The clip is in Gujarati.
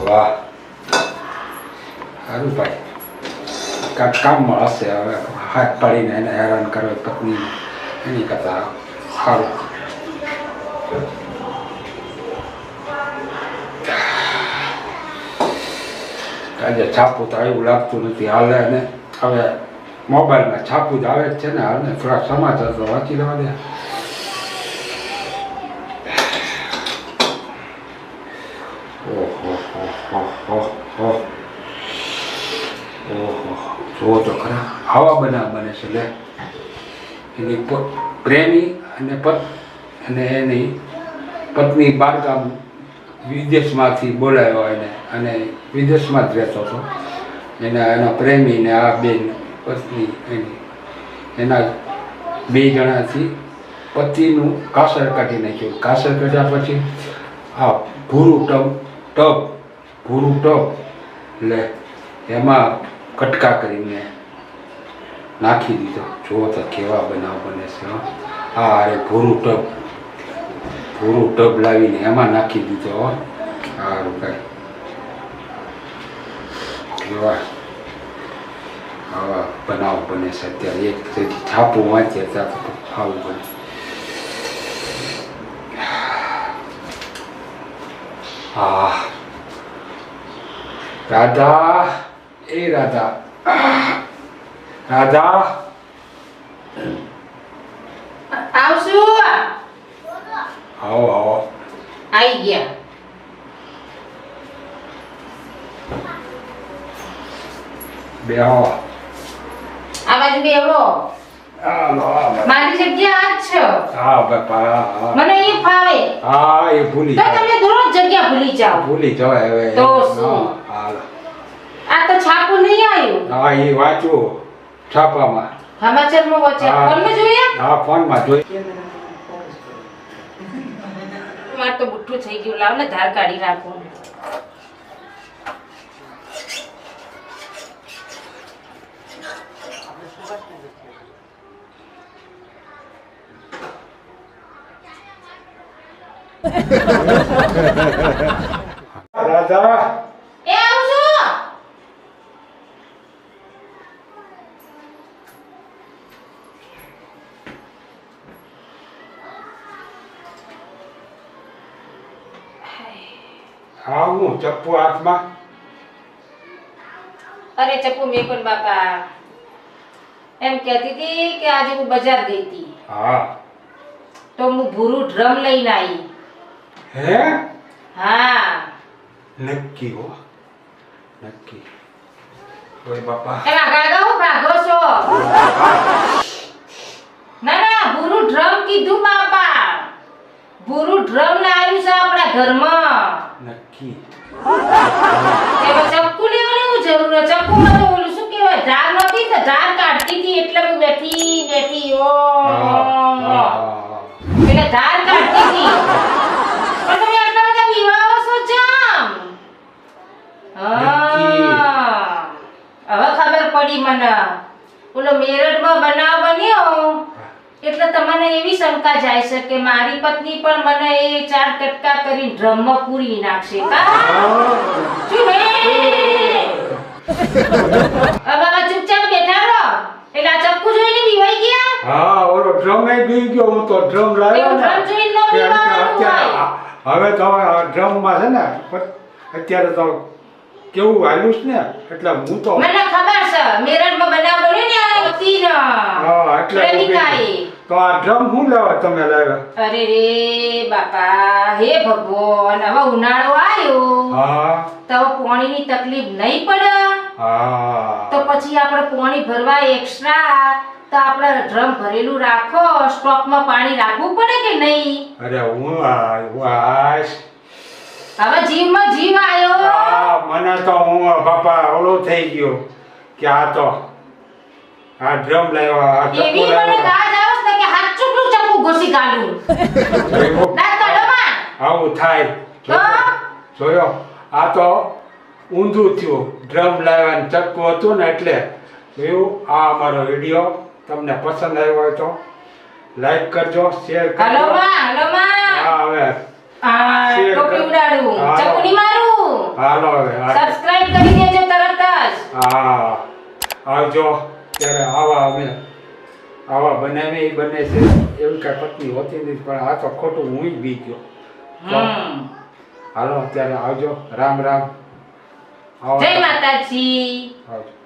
વાહ સારું ભાઈ કાંઈક કામમાં હશે હવે હાથ પાડીને એને હેરાન કરે પત્ની એની કરતા સારું આજે છાપું તો એવું લાગતું નથી હાલે ને હવે મોબાઈલમાં છાપું જ આવે જ છે ને હાલ ને થોડા સમાચાર તો વાંચી લેવા દે ઓહો જુઓ તો ખરા આવા બનાવ બને છે લે એની પ્રેમી અને એની પત્ની બારગામ વિદેશમાંથી બોલાવ્યો એને અને વિદેશમાં જ રહેતો હતો એના પ્રેમીને આ બેન પત્ની એના બે જણાથી પતિનું કાસર કાઢી નાખ્યું કાસર કાઢ્યા પછી આ ભૂરું ટબ એટલે એમાં કટકા કરીને નાખી દીધો જુઓ તો કેવા બનાવ બને છે હા અરે ભૂરું ટબ લાવીને એમાં નાખી દીધો સારું કાંઈ કેવા આવા બનાવ બને છે અત્યારે એક છાપું વાંચીએ ત્યાં આવું બને હા રાધા એ રાધા આવશું આવો આવી ગયા બેહો આ બાજુ બેહો હાલો મારી જગ્યા આ જ છે હા બાપા મને એ ફાવે હા એ ભૂલી તો તમે દરરોજ જગ્યા ભૂલી જાઓ હવે તો શું? હાલો આ તો છાપું નહીં આવ્યું હા એ વાંચું છાપામાં સમાચારમાં વાંચ્યા ફોનમાં જોયા હા ફોનમાં જોઈ માર તો બુઠ્ઠું થઈ ગયું લાવ ને ધાર કાઢી રાખો રાધા એ આવશું હા હું ચપ્પુ હાથમાં અરે ચપ્પુ મેં પણ બાપા એમ કહેતી હતી કે આજે હું બજાર ગઈ હતી હા તો હું ભૂરું ડ્રમ લઈને આવી હે હા નક્કી હો નક્કી ઓય બાપા એમાં ગાગા હું ભાગો છો ના ભૂરું ડ્રમ કીધું બાપા ભૂરું ડ્રમ લાવ્યું છે આપણા ઘરમાં નક્કી એમાં ચક્કુ લેવાની હું જરૂર ચક્કુમાં તો ઓલું શું કહેવાય ધાર નહોતી તો ધાર કાઢતી હતી એટલે હું બેઠી ઓ એટલે ધાર કાઢતી હતી પણ તમે આટલા બધા વિવાહો છો જામ હવે ખબર પડી મને ઓલો મેરઠમાં બનાવ બન્યો એટલે તમને એવી શંકા જાય છે કે મારી પત્ની પણ મને એ 4 કટકા કરી ડ્રમમાં પૂરી નાખશે કા શું હે હવે ચૂપચાપ બેઠા રહો એટલે આ ચક્કુ જોઈને બીવાઈ ગયા હા ઓલો ડ્રમ એ બી ગયો હું તો ડ્રમ લાવ્યો ને ડ્રમ જોઈને નો બીવાનું હવે તો ડ્રમ માં છે ને અત્યારે તો કેવું હાલ્યું છે ને એટલે હું તો મને ખબર છે મેરઠમાં બનાવ બન્યો ને આ વતીનો હા એટલે તો આ ડ્રમ હું લેવા તમે લાવ્યા અરે રે બાપા હે ભગવાન હવે ઉનાળો આવ્યો હા તો પાણીની તકલીફ નહીં પડે હા તો પછી આપણે પાણી ભરવા એક્સ્ટ્રા તો આપણે ડ્રમ ભરેલું રાખો સ્ટોકમાં પાણી રાખવું પડે કે નહીં અરે હું વાસ હવે જીવમાં જીવ આવ્યો આ મને તો હું બાપા ઓલો થઈ ગયો કે આ તો આ ડ્રમ લાવ્યા આ ચપ્પુ એવી મને લાવ્યા ગાજ આવસ ને કે હાથ ચૂકલું ચપ્પુ ઘોસી કાઢું દાંત કાઢોમાં આવું થાય તો જોયો આ તો ઊંધું થયું ડ્રમ લાવ્યા ને ચપ્પુ હતું ને એટલે એવું આ અમારો વિડીયો તમને પસંદ આવ્યો હોય તો લાઈક કરજો શેર કરજો હલો માં હા હવે આ ટોપી ઉડાડું ચપ્પુ ની મારું હાલો હવે આવજો ત્યારે આવા બનાવે એ બને છે એવી કાંઈ પત્ની હોતી નથી પણ આ તો ખોટું હું જ બી ગયો હાલો અત્યારે આવજો રામ રામ જય માતાજી આવજો